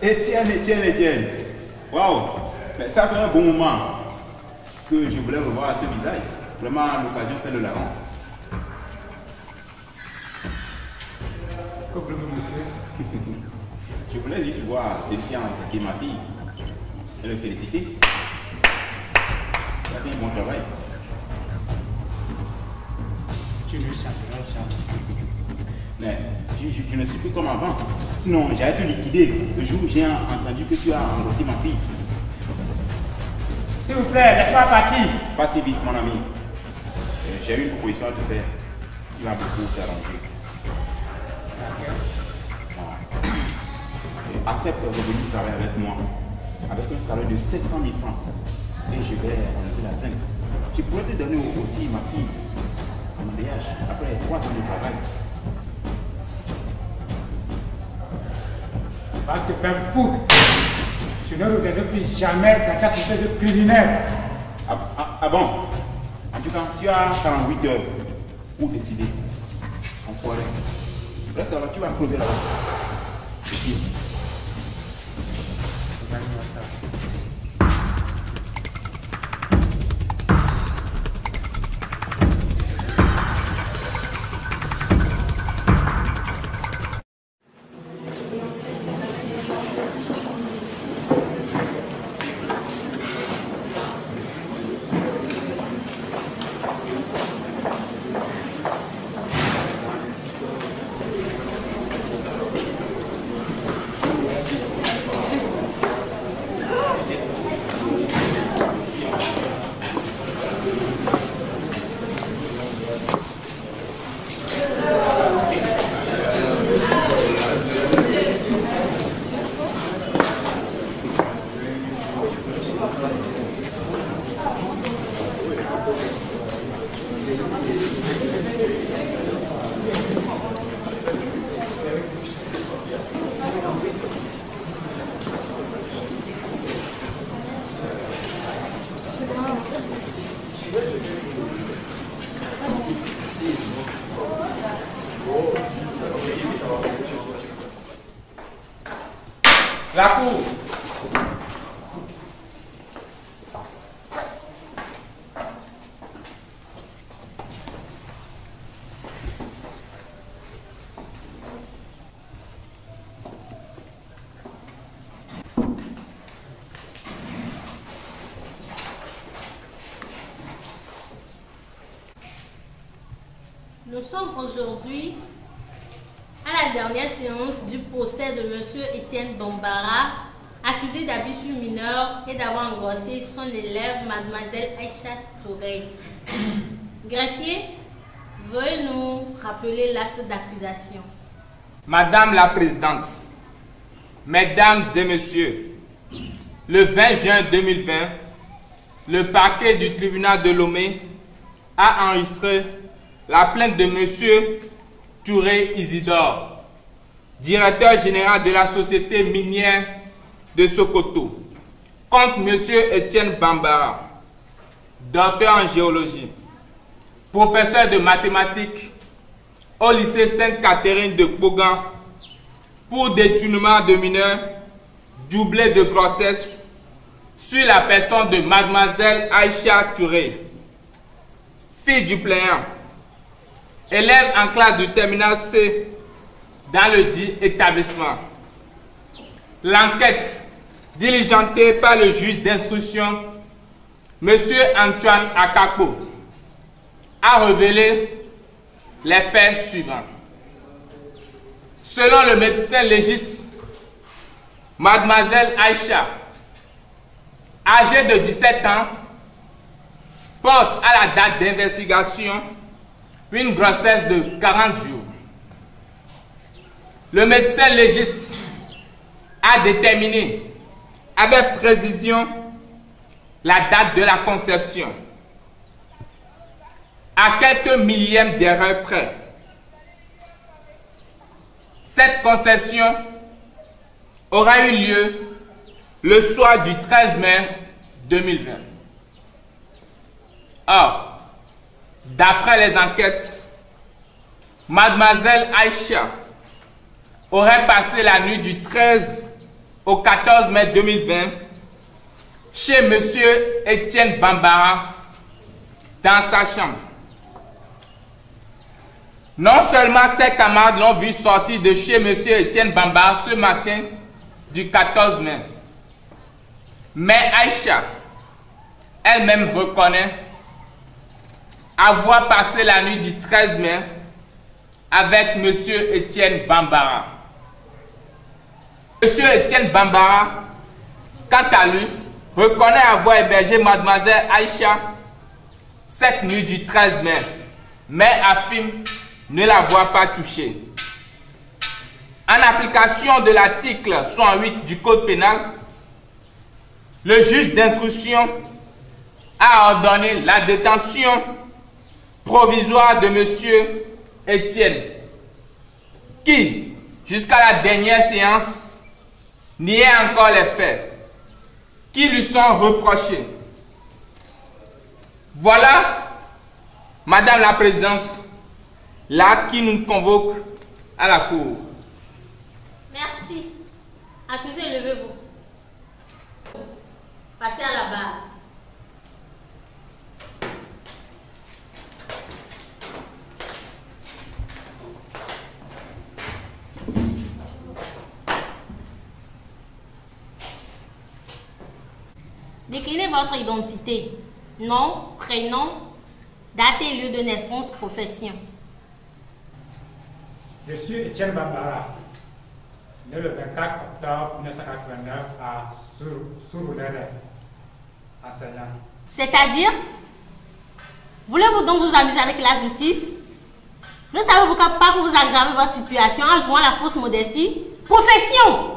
Étienne. Waouh! Ça fait un bon moment que je voulais revoir ce visage. Vraiment, l'occasion fait le larron. Comment voulez-vous, monsieur? Je voulais juste voir Cynthia qui est ma fille et le féliciter. Tu as fait un bon travail. Tu me chanteras, Mais je ne suis plus comme avant. Sinon, j'allais te liquider le jour où j'ai entendu que tu as engrossé ma fille. S'il vous plaît, laisse-moi partir. Pas si vite, mon ami. J'ai une proposition à te faire. Tu vas beaucoup t'arranger. Accepte de venir travailler avec moi avec un salaire de 700 000 francs et je vais enlever la plainte. Je pourrais te donner aussi ma fille en mariage après 3 ans de travail. Va te faire foutre. Je ne reviendrai plus jamais dans ta société de criminels. Ah bon? En tout cas, tu as 48 heures pour décider. Enfoiré. Reste là, tu vas crever là-bas. Ici. La cour. Nous sommes aujourd'hui à la dernière séance du procès de M. Étienne Bambara, accusé d'abus sur mineur et d'avoir engrossé son élève, Mademoiselle Aïcha Touré. Greffier, veuillez nous rappeler l'acte d'accusation. Madame la Présidente, Mesdames et Messieurs, le 20 juin 2020, le parquet du tribunal de Lomé a enregistré la plainte de M. Touré Isidore, directeur général de la société minière de Sokoto, contre M. Étienne Bambara, docteur en géologie, professeur de mathématiques au lycée Sainte-Catherine de Kogan, pour détournement de mineurs, doublé de grossesse, sur la personne de Mademoiselle Aïcha Touré, fille du plaignant, élève en classe du terminal C dans le dit établissement. L'enquête diligentée par le juge d'instruction, M. Antoine Akapo, a révélé les faits suivants. Selon le médecin légiste, Mademoiselle Aïcha, âgée de 17 ans, porte à la date d'investigation une grossesse de 40 jours. Le médecin légiste a déterminé avec précision la date de la conception. À quelques millièmes d'erreur près, cette conception aura eu lieu le soir du 13 mai 2020. Or, d'après les enquêtes, Mademoiselle Aïcha aurait passé la nuit du 13 au 14 mai 2020 chez M. Étienne Bambara dans sa chambre. Non seulement ses camarades l'ont vu sortir de chez M. Étienne Bambara ce matin du 14 mai, mais Aïcha elle-même reconnaît avoir passé la nuit du 13 mai avec M. Étienne Bambara. M. Étienne Bambara, quant à lui, reconnaît avoir hébergé Mademoiselle Aïcha cette nuit du 13 mai, mais affirme ne l'avoir pas touchée. En application de l'article 108 du Code pénal, le juge d'instruction a ordonné la détention provisoire de M. Étienne, qui, jusqu'à la dernière séance, niait encore les faits qui lui sont reprochés. Voilà, Madame la Présidente, l'acte qui nous convoque à la Cour. Merci. Accusé, levez-vous. Passez à la barre. Déclinez votre identité, nom, prénom, date et lieu de naissance, profession. Je suis Étienne Bambara, né le 24 octobre 1989 à Surulere, enseignant. C'est-à-dire, voulez-vous donc vous amuser avec la justice? Ne savez-vous pas que vous aggravez votre situation en jouant la fausse modestie? Profession!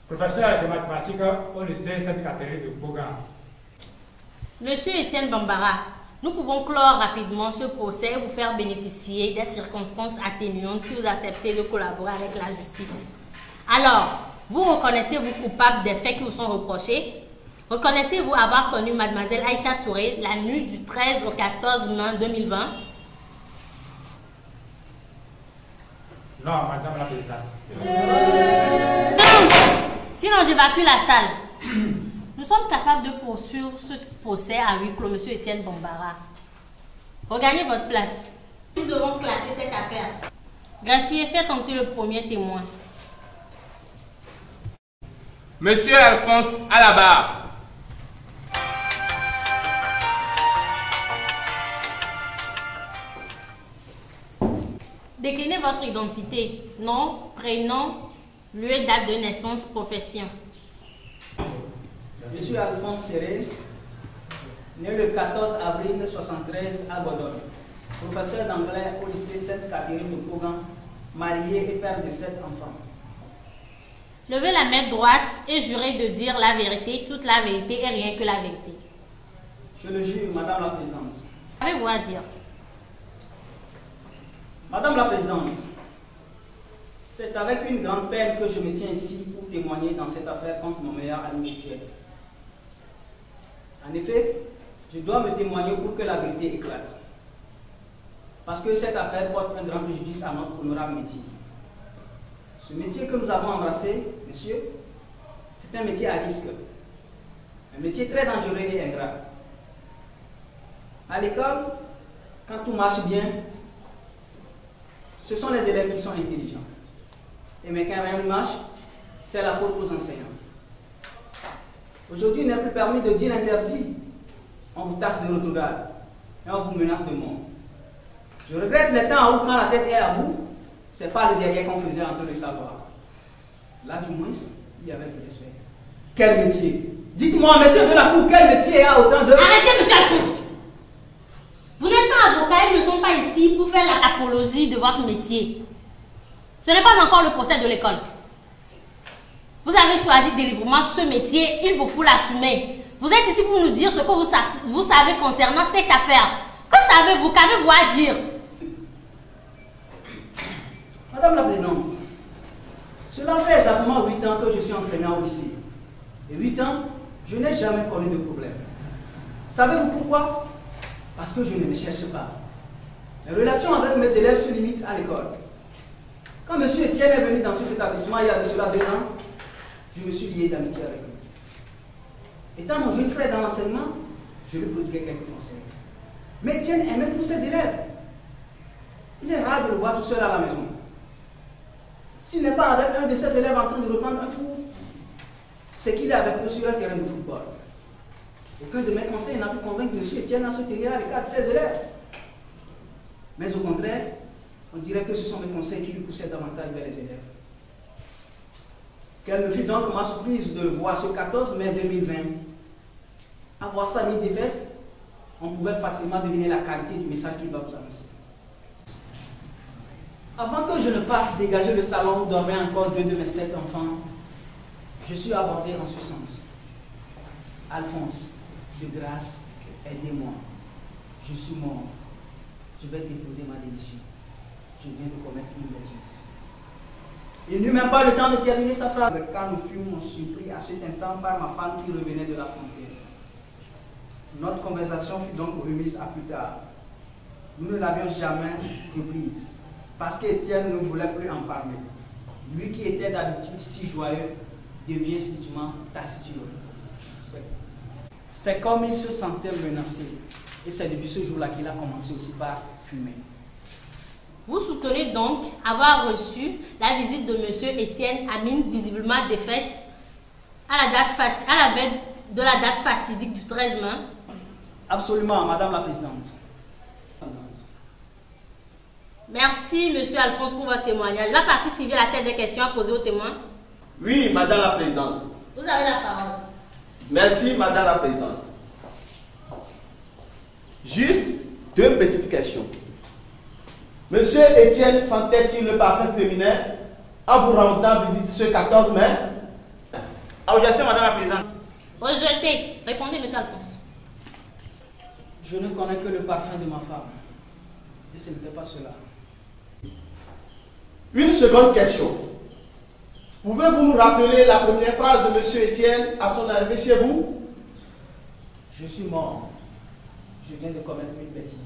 Professeur de mathématiques au lycée Sainte-Catherine de Bogan. Monsieur Étienne Bambara, nous pouvons clore rapidement ce procès et vous faire bénéficier des circonstances atténuantes si vous acceptez de collaborer avec la justice. Alors, vous reconnaissez-vous coupable des faits qui vous sont reprochés? Reconnaissez-vous avoir connu Mademoiselle Aïcha Touré la nuit du 13 au 14 mai 2020? Non, Madame la Présidente. Sinon, j'évacue la salle. Nous sommes capables de poursuivre ce procès à huis clos, Monsieur Étienne Bambara. Regagnez votre place. Nous devons classer cette affaire. Greffier, faites entrer le premier témoin. Monsieur Alphonse à la barre. Déclinez votre identité, nom, prénom, lieu, date de naissance, profession. Je suis Alphonse Serré, né le 14 avril 1973 à Bordeaux, professeur d'anglais au lycée Sainte-Catherine de Bogan, marié et père de 7 enfants. Levez la main droite et jurez de dire la vérité, toute la vérité et rien que la vérité. Je le jure, Madame la Présidente. Qu'avez-vous à dire? Madame la Présidente, c'est avec une grande peine que je me tiens ici pour témoigner dans cette affaire contre mon meilleur ami Étienne. En effet, je dois me témoigner pour que la vérité éclate. Parce que cette affaire porte un grand préjudice à notre honorable métier. Ce métier que nous avons embrassé, monsieur, est un métier à risque. Un métier très dangereux et ingrat. À l'école, quand tout marche bien, ce sont les élèves qui sont intelligents. Et mais quand rien ne marche, c'est la faute aux enseignants. Aujourd'hui, il n'est plus permis de dire l'interdit. On vous taxe de rétrograde et on vous menace de mort. Je regrette le temps où, quand la tête est à vous, c'est pas le derrière qu'on faisait entre le savoir. Là, du moins, il y avait du respect. Quel métier? Dites-moi, monsieur de la Cour, quel métier a autant de... Arrêtez, monsieur Alphonse! Vous n'êtes pas avocat, ils ne sont pas ici pour faire l'apologie de votre métier. Ce n'est pas encore le procès de l'école. Vous avez choisi délibérément ce métier, il vous faut l'assumer. Vous êtes ici pour nous dire ce que vous savez concernant cette affaire. Que savez-vous? Qu'avez-vous à dire? Madame la Présidente, cela fait exactement 8 ans que je suis enseignant au lycée. Et 8 ans, je n'ai jamais connu de problème. Savez-vous pourquoi? Parce que je ne les cherche pas. Les relations avec mes élèves se limitent à l'école. Quand M. Etienne est venu dans cet établissement il y a de cela 2 ans, je me suis lié d'amitié avec lui. Étant mon jeune frère dans l'enseignement, je lui prodiguais quelques conseils. Mais Etienne aimait tous ses élèves. Il est rare de le voir tout seul à la maison. S'il n'est pas avec un de ses élèves en train de reprendre un cours, c'est qu'il est avec eux sur un terrain de football. Aucun de mes conseils n'a pu convaincre M. Etienne à se tenir à l'écart de ses élèves. Mais au contraire, on dirait que ce sont mes conseils qui lui poussaient davantage vers les élèves. Quelle me fut donc ma surprise de le voir ce 14 mai 2020. À voir sa mise des fesses, on pouvait facilement deviner la qualité du message qu'il va vous annoncer. Avant que je ne fasse dégager le salon où dormaient encore 2 de mes 7 enfants, je suis abordé en ce sens. Alphonse, de grâce, aidez-moi. Je suis mort. Je vais déposer ma démission. Je viens de commettre une bêtise. Il n'eut même pas le temps de terminer sa phrase quand nous fûmes surpris à cet instant par ma femme qui revenait de la frontière. Notre conversation fut donc remise à plus tard. Nous ne l'avions jamais reprise parce qu'Étienne ne voulait plus en parler. Lui qui était d'habitude si joyeux devient subitement taciturne. C'est comme il se sentait menacé. Et c'est depuis ce jour-là qu'il a commencé aussi par fumer. Vous soutenez donc avoir reçu la visite de M. Etienne à mine visiblement défaite à la veille de la date fatidique du 13 mai? Absolument, Madame la Présidente. Merci, M. Alphonse, pour votre témoignage. La partie civile a-t-elle des questions à poser aux témoins? Oui, Madame la Présidente. Vous avez la parole. Merci, Madame la Présidente. Juste 2 petites questions. Monsieur Etienne sentait-il le parfum féminin en vous rendant visite ce 14 mai? Objection, Madame la Présidente. Rejeté. Répondez, M. Alphonse. Je ne connais que le parfum de ma femme. Et ce n'était pas cela. Une seconde question. Pouvez-vous nous rappeler la première phrase de Monsieur Etienne à son arrivée chez vous? Je suis mort. Je viens de commettre une bêtise.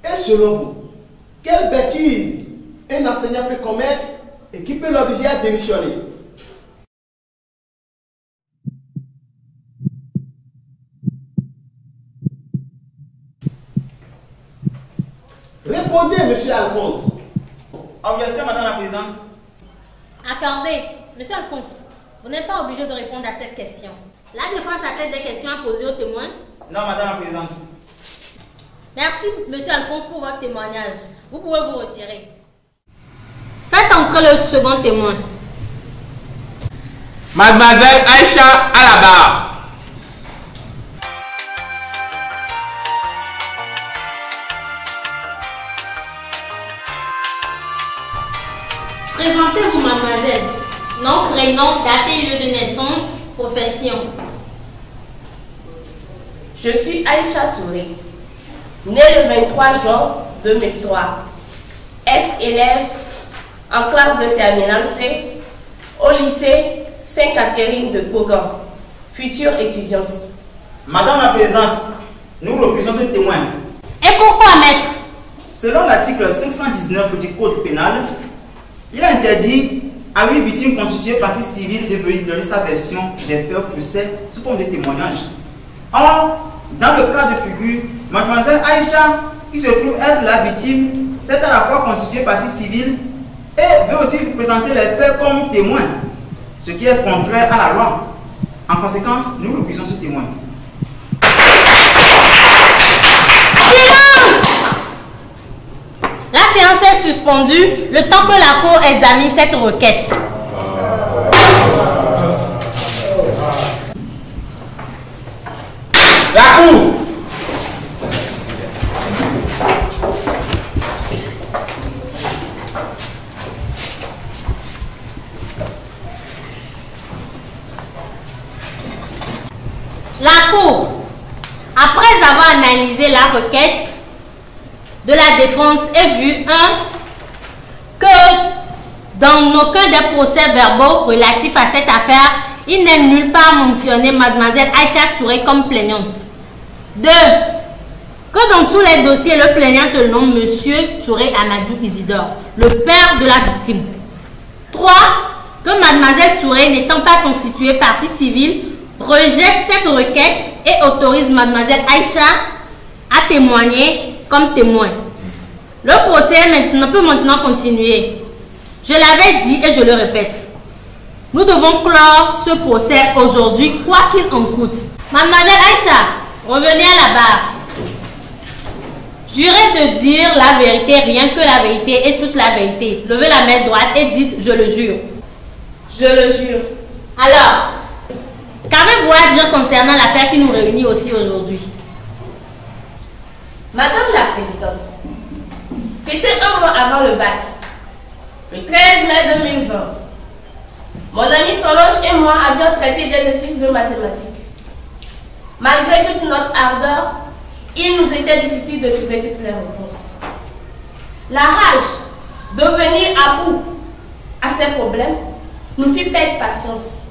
Et selon vous, quelle bêtise un enseignant peut commettre et qui peut l'obliger à démissionner? Répondez, Monsieur Alphonse. Objection, Madame la Présidente. Accordé. Monsieur Alphonse, vous n'êtes pas obligé de répondre à cette question. La défense a-t-elle des questions à poser aux témoins? Non, Madame la Présidente. Merci, Monsieur Alphonse, pour votre témoignage. Vous pouvez vous retirer. Faites entrer le second témoin. Mademoiselle Aïcha à la barre. Présentez-vous, mademoiselle. Nom, prénom, date et lieu de naissance, profession. Je suis Aïcha Touré, née le 23 juin 2003. Élève en classe de terminale C au lycée Sainte-Catherine de Bogan, future étudiante. Madame la Présidente, nous reprenons ce témoin. Et pourquoi, maître? Selon l'article 519 du Code pénal, il est interdit à une victime constituée partie civile de venir donner sa version des faits au procès sous forme de témoignage. Or, dans le cas de figure, mademoiselle Aïcha, qui se trouve être la victime, s'est à la fois constituée partie civile et veut aussi présenter les faits comme témoin, ce qui est contraire à la loi. En conséquence, nous refusons ce témoin. La séance est suspendue le temps que la Cour examine cette requête. La Cour. La Cour, après avoir analysé la requête de la défense et vu que dans aucun des procès-verbaux relatifs à cette affaire, il n'est nulle part mentionné mademoiselle Aïcha Touré comme plaignante. 2. Que dans tous les dossiers, le plaignant se nomme monsieur Touré Amadou Isidore, le père de la victime. 3. Que Mademoiselle Touré, n'étant pas constituée partie civile, rejette cette requête et autorise Mademoiselle Aïcha à témoigner comme témoin. Le procès peut maintenant continuer. Je l'avais dit et je le répète. Nous devons clore ce procès aujourd'hui, quoi qu'il en coûte. Mademoiselle Aïcha, revenez à la barre. Jurez de dire la vérité, rien que la vérité et toute la vérité. Levez la main droite et dites « Je le jure ». Je le jure. Alors, qu'avez-vous à dire concernant l'affaire qui nous réunit aussi aujourd'hui? Madame la Présidente, c'était un mois avant le bac, le 13 mai 2020. Mon ami Solange et moi avions traité d'exercices de mathématiques. Malgré toute notre ardeur, il nous était difficile de trouver toutes les réponses. La rage de venir à bout à ces problèmes nous fit perdre patience.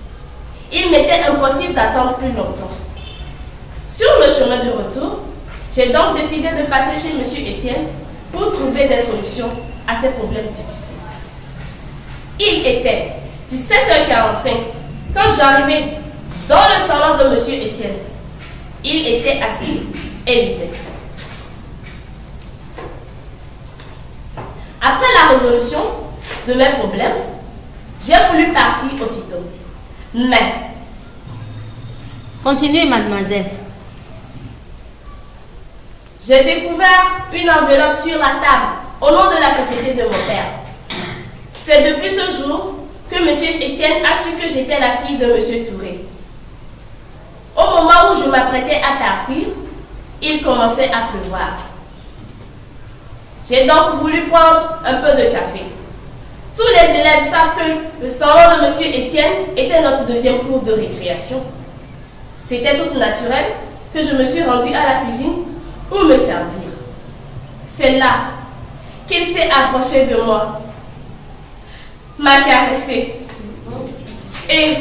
Il m'était impossible d'attendre plus longtemps. Sur le chemin de retour, j'ai donc décidé de passer chez M. Etienne pour trouver des solutions à ces problèmes difficiles. Il était 17h45 quand j'arrivais dans le salon de M. Etienne. Il était assis et lisait. Après la résolution de mes problèmes, j'ai voulu partir aussitôt. Mais... Continuez, mademoiselle. J'ai découvert une enveloppe sur la table au nom de la société de mon père. C'est depuis ce jour que M. Etienne a su que j'étais la fille de M. Touré. Au moment où je m'apprêtais à partir, il commençait à pleuvoir. J'ai donc voulu prendre un peu de café. Tous les élèves savent que le salon de M. Etienne était notre deuxième cours de récréation. C'était tout naturel que je me suis rendue à la cuisine pour me servir. C'est là qu'il s'est approché de moi, m'a caressé et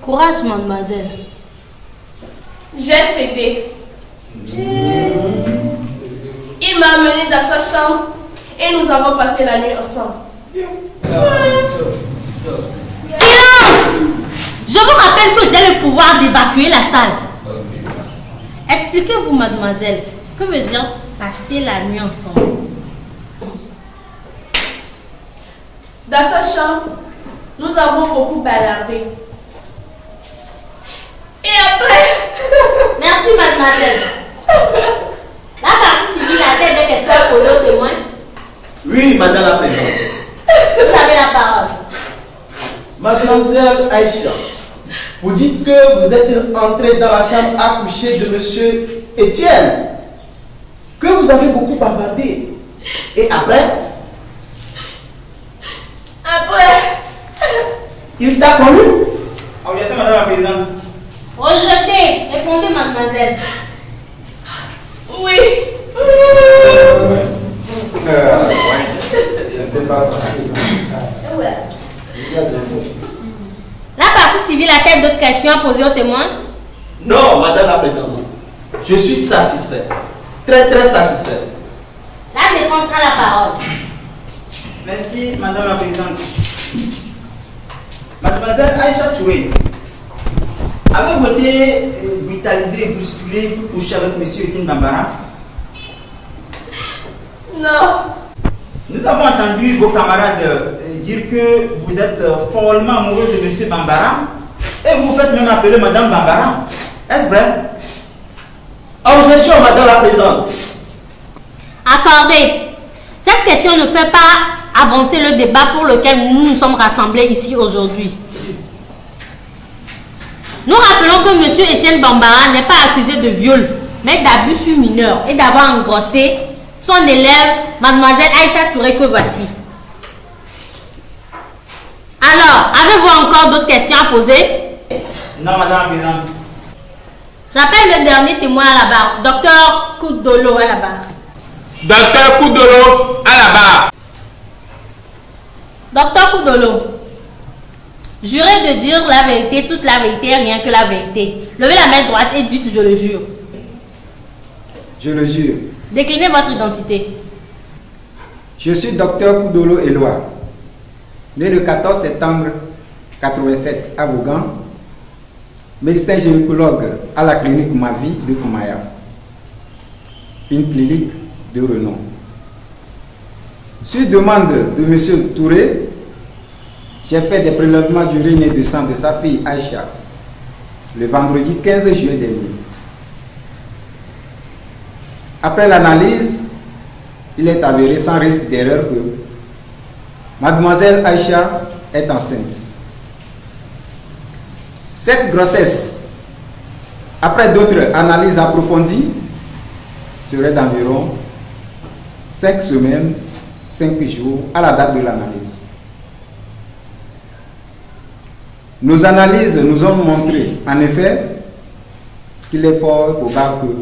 courage, mademoiselle. J'ai cédé. Il m'a amené dans sa chambre et nous avons passé la nuit ensemble. Silence! Je vous rappelle que j'ai le pouvoir d'évacuer la salle. Expliquez-vous, mademoiselle, que veut dire passer la nuit ensemble? Dans sa chambre, nous avons beaucoup baladé. Et après... Merci, mademoiselle. La partie civile a-t-elle des questions à poser aux témoins? Oui, madame la présidente. Vous avez la parole. Mademoiselle Aïcha, vous dites que vous êtes entrée dans la chambre à coucher de monsieur Etienne, que vous avez beaucoup bavardé. Et après? Il t'a connu? Objection, madame la présidente. Rejetez. Répondez, mademoiselle. Oui. La partie civile a-t-elle d'autres questions à poser aux témoins? Non, madame la présidente. Je suis satisfait. Très, très satisfait. La défense a la parole. Merci, madame la présidente. Mademoiselle Aïcha Touré, avez-vous été brutalisée et bousculée pour coucher avec monsieur Etienne Bambara? Non. Nous avons entendu vos camarades dire que vous êtes follement amoureux de monsieur Bambara et vous vous faites même appeler madame Bambara. Est-ce vrai? Objection, madame la présidente. Accordé. Cette question ne fait pas avancer le débat pour lequel nous nous sommes rassemblés ici aujourd'hui. Nous rappelons que M. Etienne Bambara n'est pas accusé de viol, mais d'abus sur mineur et d'avoir engrossé son élève, mademoiselle Aïcha Touré, que voici. Alors, avez-vous encore d'autres questions à poser? Non, madame la présidente. J'appelle le dernier témoin à la barre, docteur Koudolo à la barre. Docteur Koudolo à la barre. Docteur Koudolo, jurez de dire la vérité, toute la vérité, rien que la vérité. Levez la main droite et dites « Je le jure ». Je le jure. Déclinez votre identité. Je suis docteur Koudolo Éloi, né le 14 septembre 1987 à Vaughan, médecin gynécologue à la clinique Mavi de Koumaya, une clinique de renom. Sur demande de M. Touré, j'ai fait des prélèvements d'urine et de sang de sa fille Aïcha le vendredi 15 juillet dernier. Après l'analyse, il est avéré sans risque d'erreur que mademoiselle Aïcha est enceinte. Cette grossesse, après d'autres analyses approfondies, serait d'environ 5 semaines, 5 jours à la date de l'analyse. Nos analyses nous ont montré, en effet, qu'il est fort probable que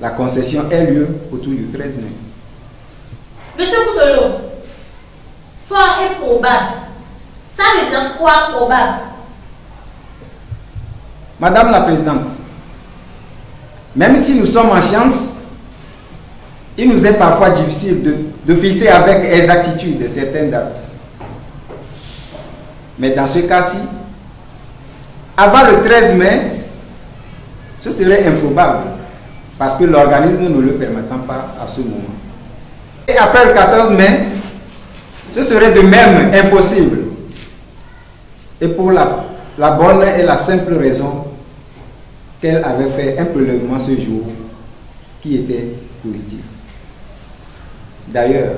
la conception ait lieu autour du 13 mai. Monsieur Koudolo, fort et probable. Ça veut dire quoi, probable? Madame la Présidente, même si nous sommes en science, il nous est parfois difficile de fixer avec exactitude certaines dates. Mais dans ce cas-ci, avant le 13 mai, ce serait improbable, parce que l'organisme ne le permettant pas à ce moment. Et après le 14 mai, ce serait de même impossible. Et pour la bonne et la simple raison qu'elle avait fait un prélèvement ce jour qui était positif. D'ailleurs,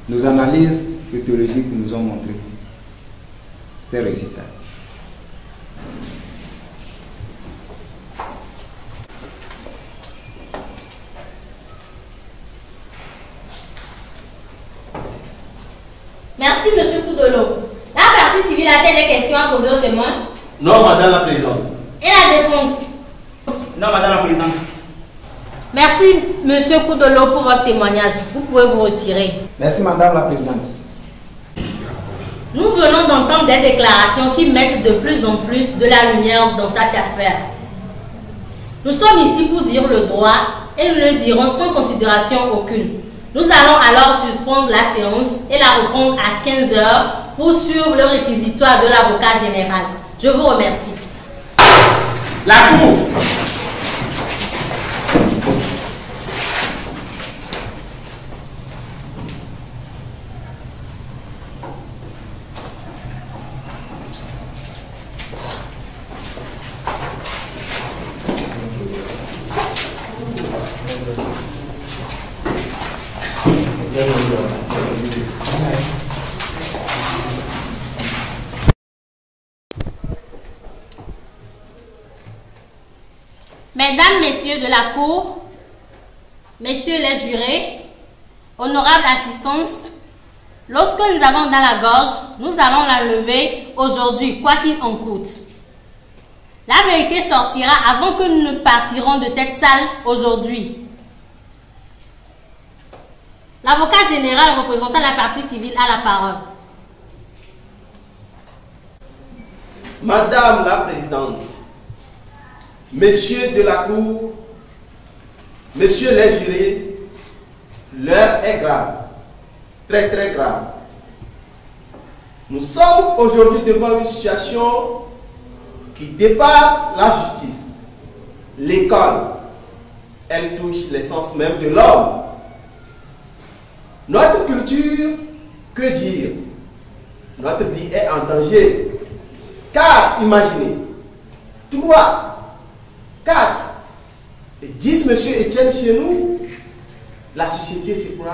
nos analyses pathologiques nous ont montré ces résultats. Merci, monsieur Koudolo. La partie civile a-t-elle des questions à poser aux témoins? Non, Madame la Présidente. Et la défense? Non, Madame la Présidente. Merci, monsieur Koudolo, pour votre témoignage. Vous pouvez vous retirer. Merci, Madame la Présidente. Nous venons d'entendre des déclarations qui mettent de plus en plus de la lumière dans cette affaire. Nous sommes ici pour dire le droit et nous le dirons sans considération aucune. Nous allons alors suspendre la séance et la reprendre à 15 h pour suivre le réquisitoire de l'avocat général. Je vous remercie. La Cour. Mesdames, Messieurs de la Cour, Messieurs les jurés, honorable assistance, lorsque nous avons dans la gorge, nous allons l'enlever aujourd'hui, quoi qu'il en coûte. La vérité sortira avant que nous ne partirons de cette salle aujourd'hui. L'avocat général représentant la partie civile a la parole. Madame la Présidente, Messieurs de la Cour, Messieurs les jurés, l'heure est grave, très très grave. Nous sommes aujourd'hui devant une situation qui dépasse la justice. L'école, elle touche l'essence même de l'homme. Notre culture, que dire? Notre vie est en danger. Car, imaginez, 3, 4 et 10 monsieur Etienne chez nous, la société s'écroule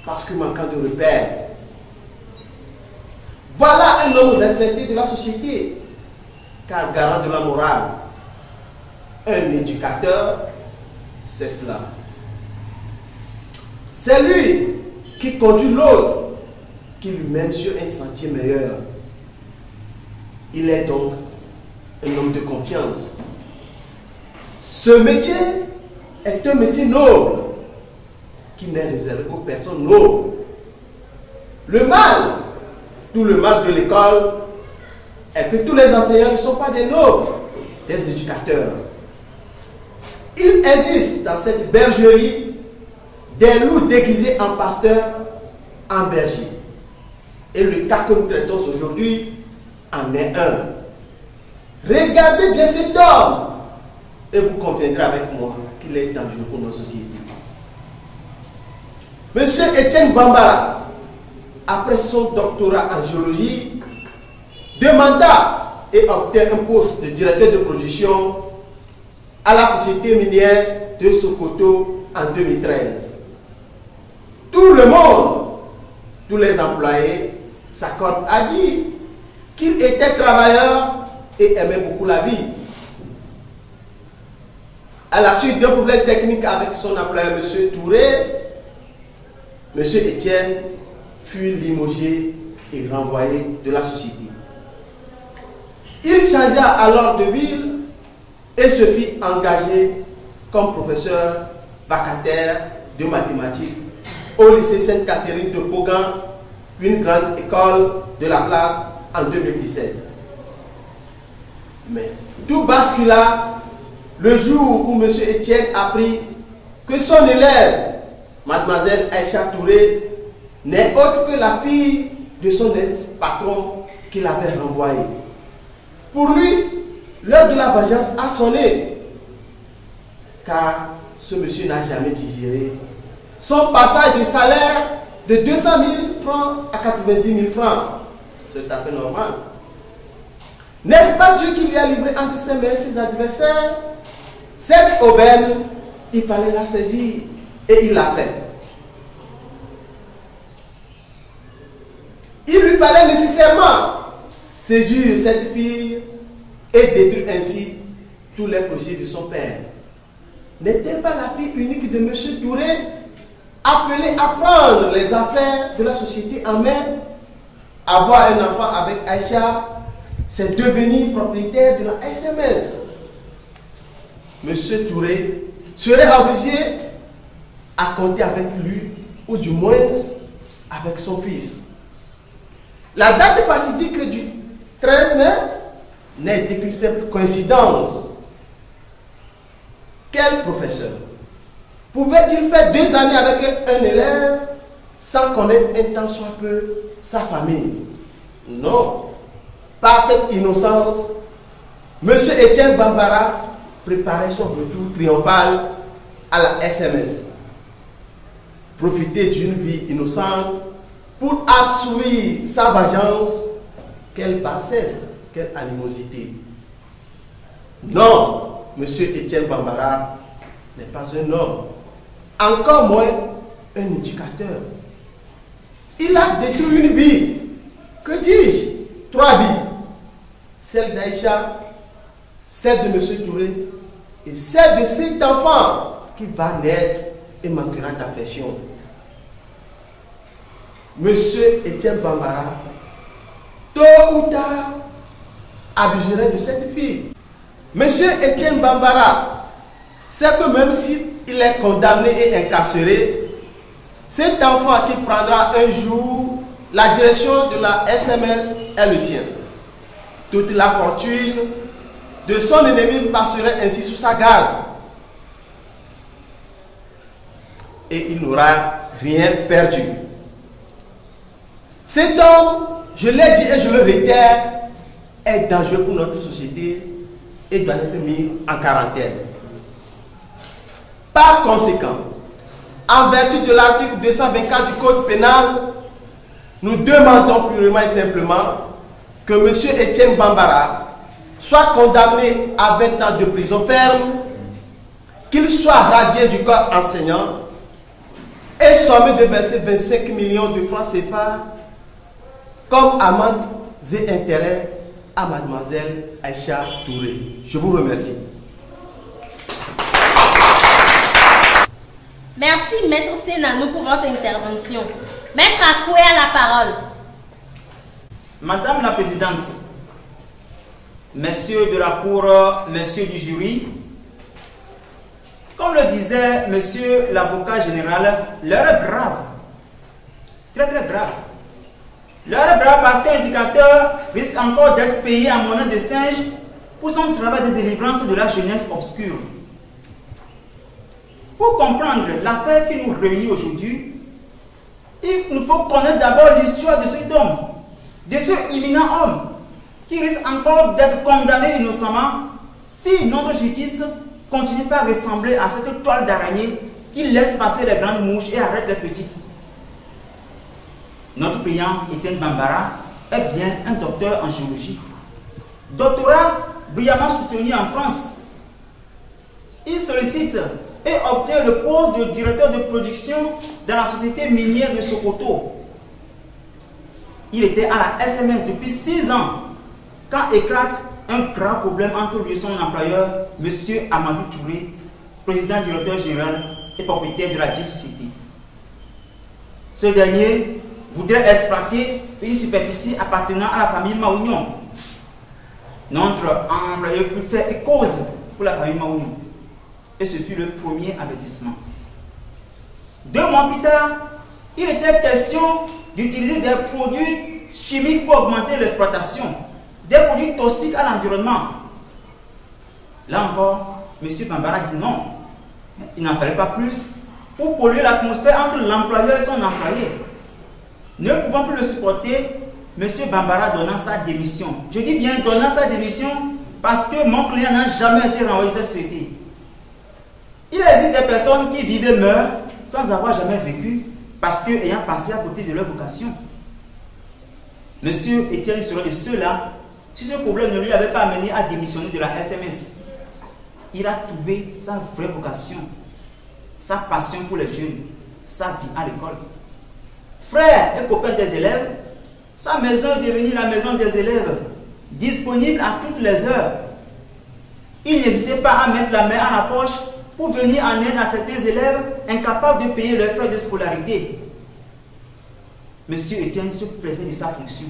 parce que manquant de repères. Voilà un homme respecté de la société, car garant de la morale. Un éducateur, c'est cela. C'est lui qui conduit l'autre, qui lui mène sur un sentier meilleur. Il est donc un homme de confiance. Ce métier est un métier noble, qui n'est réservé aux personnes nobles. Le mal, tout le mal de l'école, est que tous les enseignants ne sont pas des nobles, des éducateurs. Il existe dans cette bergerie des loups déguisés en pasteurs, en Belgique. Et le cas que nous traitons aujourd'hui en est un. Regardez bien cet homme et vous conviendrez avec moi qu'il est dangereux pour nos sociétés. Monsieur Etienne Bambara, après son doctorat en géologie, demanda et obtint un poste de directeur de production à la société minière de Sokoto en 2013. Tout le monde, tous les employés s'accordent à dire qu'il était travailleur et aimait beaucoup la vie. À la suite d'un problème technique avec son employeur, M. Touré, M. Etienne fut limogé et renvoyé de la société. Il changea alors de ville et se fit engager comme professeur vacataire de mathématiques au lycée Sainte-Catherine de Poggan, une grande école de la place, en 2017. Mais tout bascula le jour où M. Etienne apprit que son élève, Mademoiselle Aïcha Touré, n'est autre que la fille de son ex-patron qu'il avait renvoyé. Pour lui, l'heure de la vengeance a sonné, car ce monsieur n'a jamais digéré son passage de salaire de 200 000 francs à 90 000 francs. C'est tout à fait normal. N'est-ce pas Dieu qui lui a livré entre ses mains ses adversaires? Cette aubaine, il fallait la saisir et il l'a fait. Il lui fallait nécessairement séduire cette fille et détruire ainsi tous les projets de son père. N'était pas la fille unique de M. Touré appelée à prendre les affaires de la société en main? Avoir un enfant avec Aïcha, c'est devenir propriétaire de la SMS. M. Touré serait obligé à compter avec lui, ou du moins avec son fils. La date fatidique du 13 mai n'est qu'une simple coïncidence. Quel professeur pouvait-il faire 2 années avec un élève sans connaître un tant soit peu sa famille? Non. Par cette innocence, M. Etienne Bambara préparait son retour triomphal à la SMS. Profiter d'une vie innocente pour assouvir sa vengeance. Quelle bassesse, quelle animosité. Non, M. Etienne Bambara n'est pas un homme, encore moins un éducateur. Il a détruit une vie. Que dis-je? 3 vies. Celle d'Aïcha, celle de M. Touré et celle de cet enfant qui va naître et manquera d'affection. Monsieur Etienne Bambara, tôt ou tard, abuserait de cette fille. Monsieur Etienne Bambara sait que même s'il est condamné et incarcéré, cet enfant qui prendra un jour la direction de la SMS est le sien. Toute la fortune de son ennemi passerait ainsi sous sa garde. Et il n'aura rien perdu. Cet homme, je l'ai dit et je le réitère, est dangereux pour notre société et doit être mis en quarantaine. Par conséquent, en vertu de l'article 224 du Code pénal, nous demandons purement et simplement que M. Etienne Bambara soit condamné à 20 ans de prison ferme, qu'il soit radié du corps enseignant et sommé de verser 25 millions de francs CFA comme amende et intérêt à Mademoiselle Aïcha Touré. Je vous remercie. Merci, Maître Senano, pour votre intervention. Maître Akoué a la parole. Madame la Présidente, Messieurs de la Cour, Messieurs du jury, comme le disait Monsieur l'avocat général, l'heure est grave. Très très grave. L'heure est grave parce qu'un éducateur risque encore d'être payé en monnaie de singe pour son travail de délivrance de la jeunesse obscure. Pour comprendre l'affaire qui nous réunit aujourd'hui, il nous faut connaître d'abord l'histoire de cet homme, de ce imminent homme, qui risque encore d'être condamné innocemment si notre justice continue pas à ressembler à cette toile d'araignée qui laisse passer les grandes mouches et arrête les petites. Notre client, Etienne Bambara, est bien un docteur en géologie. Doctorat brillamment soutenu en France. Il sollicite et obtient le poste de directeur de production dans la société minière de Sokoto. Il était à la SMS depuis 6 ans quand éclate un grand problème entre lui et son employeur, M. Amadou Touré, président directeur général et propriétaire de la dite société. Ce dernier voudrait exploiter une superficie appartenant à la famille Maounion. Notre employeur peut faire cause pour la famille Maounion. Et ce fut le premier avertissement. 2 mois plus tard, il était question d'utiliser des produits chimiques pour augmenter l'exploitation, des produits toxiques à l'environnement. Là encore, M. Bambara dit non. Il n'en fallait pas plus pour polluer l'atmosphère entre l'employeur et son employé. Ne pouvant plus le supporter, M. Bambara donna sa démission. Je dis bien donna sa démission parce que mon client n'a jamais été renvoyé à cette société. Il existe des personnes qui vivent et meurent sans avoir jamais vécu parce qu'ayant passé à côté de leur vocation. Monsieur Etienne serait de ceux-là si ce problème ne lui avait pas amené à démissionner de la SMS. Il a trouvé sa vraie vocation, sa passion pour les jeunes, sa vie à l'école. Frère et copain des élèves, sa maison est devenue la maison des élèves, disponible à toutes les heures. Il n'hésitait pas à mettre la main à la poche pour venir en aide à certains élèves incapables de payer leurs frais de scolarité. Monsieur Etienne se plaisait de sa fonction.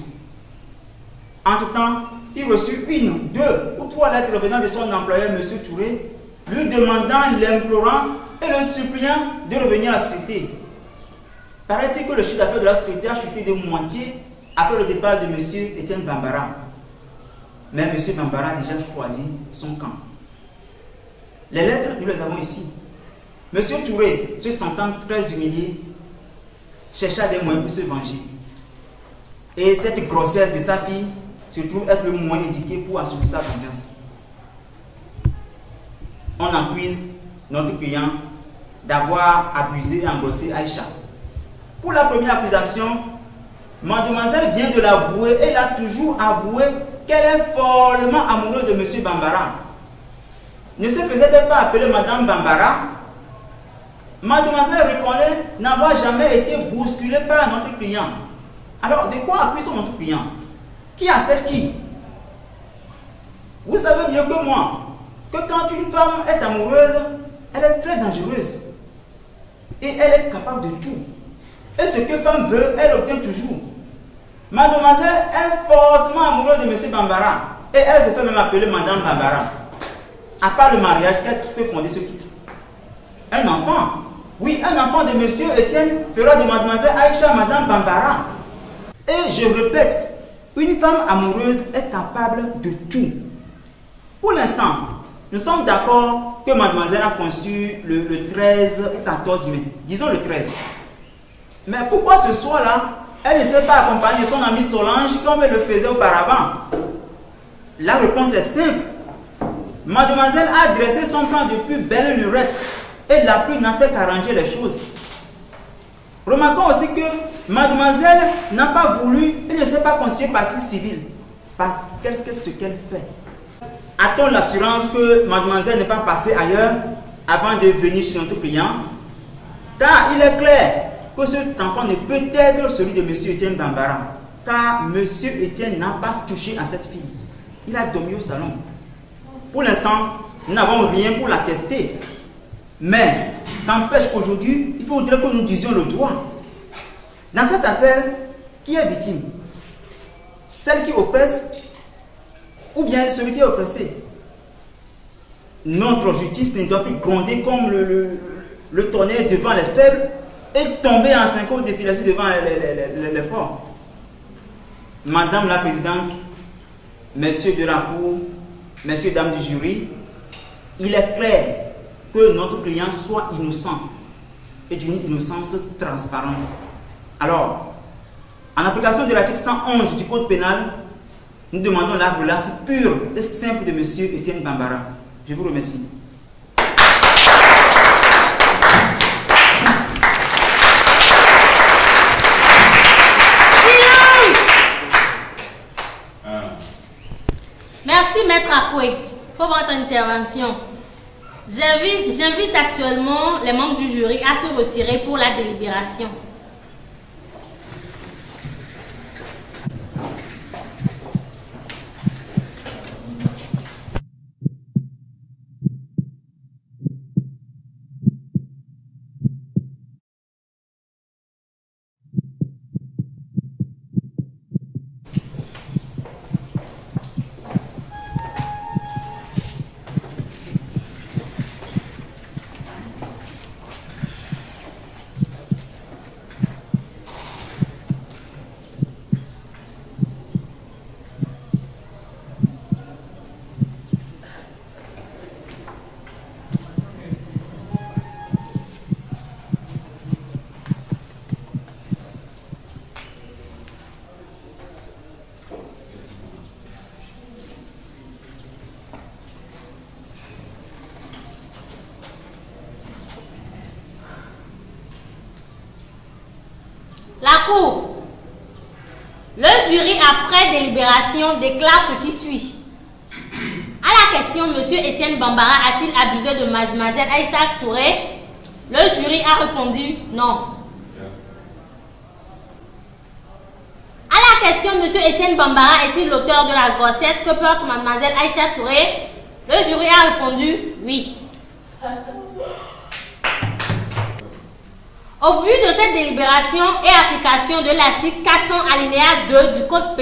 Entre-temps, il reçut 1, 2 ou 3 lettres venant de son employeur, M. Touré, lui demandant, l'implorant et le suppliant de revenir à la société. Paraît-il que le chiffre d'affaires de la société a chuté de moitié après le départ de M. Etienne Bambara. Mais M. Bambara a déjà choisi son camp. Les lettres, nous les avons ici. M. Touré, se sentant très humilié, chercha des moyens pour se venger. Et cette grossesse de sa fille se trouve être le moyen indiqué pour assurer sa vengeance. On accuse notre client d'avoir abusé et engrossé Aïcha. Pour la première accusation, mademoiselle vient de l'avouer et elle a toujours avoué qu'elle est follement amoureuse de M. Bambara. Ne se faisait-elle pas appeler Madame Bambara? Mademoiselle reconnaît n'avoir jamais été bousculée par notre client. Alors, de quoi accuse-t-on notre client? Qui harcèle qui? Vous savez mieux que moi que quand une femme est amoureuse, elle est très dangereuse. Et elle est capable de tout. Et ce que femme veut, elle obtient toujours. Mademoiselle est fortement amoureuse de M. Bambara. Et elle se fait même appeler Madame Bambara. À part le mariage, qu'est-ce qui peut fonder ce titre? Un enfant. Oui, un enfant de M. Etienne fera de Mademoiselle Aïcha Madame Bambara. Et je répète, une femme amoureuse est capable de tout. Pour l'instant, nous sommes d'accord que Mademoiselle a conçu le 13 ou 14 mai. Disons le 13. Mais pourquoi ce soir-là, elle ne s'est pas accompagnée de son amie Solange comme elle le faisait auparavant? La réponse est simple. Mademoiselle a dressé son plan depuis belle lurette et la pluie n'a fait qu'arranger les choses. Remarquons aussi que Mademoiselle n'a pas voulu et ne s'est pas constituée partie civile. Parce qu'est-ce qu'elle fait? A-t-on l'assurance que Mademoiselle n'est pas passée ailleurs avant de venir chez notre client? Car il est clair que cet enfant ne peut être celui de M. Etienne Bambara. Car M. Etienne n'a pas touché à cette fille. Il a dormi au salon. Pour l'instant, nous n'avons rien pour l'attester. Mais, n'empêche qu'aujourd'hui, il faudrait que nous disions le droit. Dans cette affaire, qui est victime? Celle qui oppresse ou bien celui qui est oppressé? Notre justice ne doit plus gronder comme le tonnerre devant les faibles et tomber en 5 coups d'épilepsie devant les forts. Madame la Présidente, Messieurs de la Cour, Messieurs, Dames du jury, il est clair que notre client soit innocent et d'une innocence transparente. Alors, en application de l'article 111 du Code pénal, nous demandons la relâche pure et simple de M. Etienne Bambara. Je vous remercie. Merci, Maître Akoué, pour votre intervention. J'invite actuellement les membres du jury à se retirer pour la délibération. La Cour. Le jury, après délibération, déclare ce qui suit. À la question, M. Etienne Bambara a-t-il abusé de Mademoiselle Aïssa Touré? Le jury a répondu non. À la question, M. Etienne Bambara est-il l'auteur de la grossesse que porte Mademoiselle Aïcha Touré? Le jury a répondu oui. Au vu de cette délibération et application de l'article 400 alinéa 2 du Code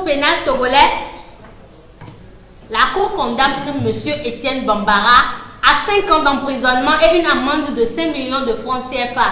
pénal togolais, la Cour condamne M. Etienne Bambara à 5 ans d'emprisonnement et une amende de 5 millions de francs CFA.